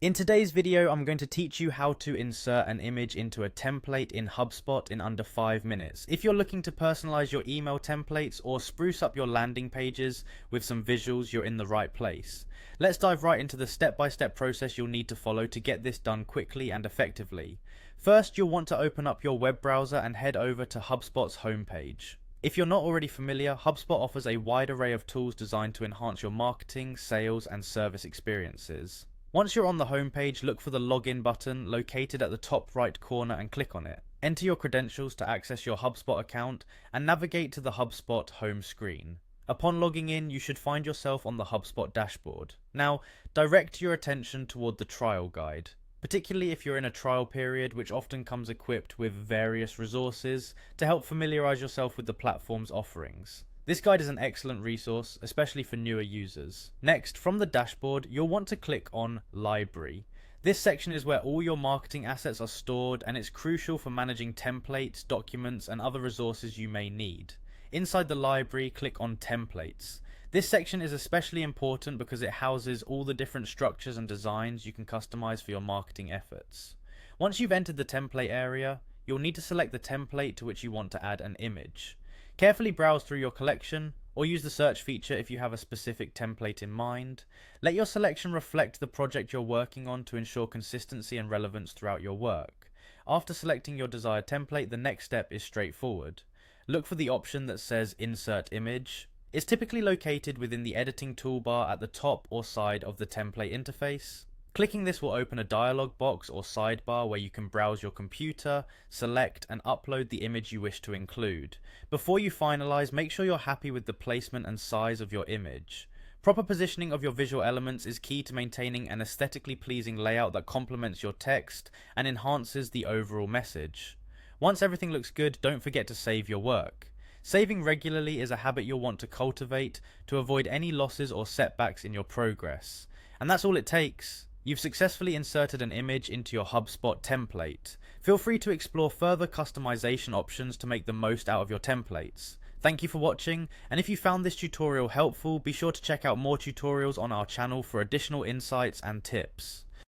In today's video, I'm going to teach you how to insert an image into a template in HubSpot in under 5 minutes. If you're looking to personalize your email templates or spruce up your landing pages with some visuals, you're in the right place. Let's dive right into the step-by-step process you'll need to follow to get this done quickly and effectively. First, you'll want to open up your web browser and head over to HubSpot's homepage. If you're not already familiar, HubSpot offers a wide array of tools designed to enhance your marketing, sales, and service experiences. Once you're on the homepage, look for the login button located at the top right corner and click on it. Enter your credentials to access your HubSpot account and navigate to the HubSpot home screen. Upon logging in, you should find yourself on the HubSpot dashboard. Now, direct your attention toward the trial guide, particularly if you're in a trial period, which often comes equipped with various resources to help familiarize yourself with the platform's offerings. This guide is an excellent resource, especially for newer users. Next, from the dashboard, you'll want to click on Library. This section is where all your marketing assets are stored, and it's crucial for managing templates, documents, and other resources you may need. Inside the library, click on Templates. This section is especially important because it houses all the different structures and designs you can customize for your marketing efforts. Once you've entered the template area, you'll need to select the template to which you want to add an image. Carefully browse through your collection, or use the search feature if you have a specific template in mind. Let your selection reflect the project you're working on to ensure consistency and relevance throughout your work. After selecting your desired template, the next step is straightforward. Look for the option that says Insert Image. It's typically located within the editing toolbar at the top or side of the template interface. Clicking this will open a dialog box or sidebar where you can browse your computer, select and upload the image you wish to include. Before you finalize, make sure you're happy with the placement and size of your image. Proper positioning of your visual elements is key to maintaining an aesthetically pleasing layout that complements your text and enhances the overall message. Once everything looks good, don't forget to save your work. Saving regularly is a habit you'll want to cultivate to avoid any losses or setbacks in your progress. And that's all it takes. You've successfully inserted an image into your HubSpot template. Feel free to explore further customization options to make the most out of your templates. Thank you for watching, and if you found this tutorial helpful, be sure to check out more tutorials on our channel for additional insights and tips.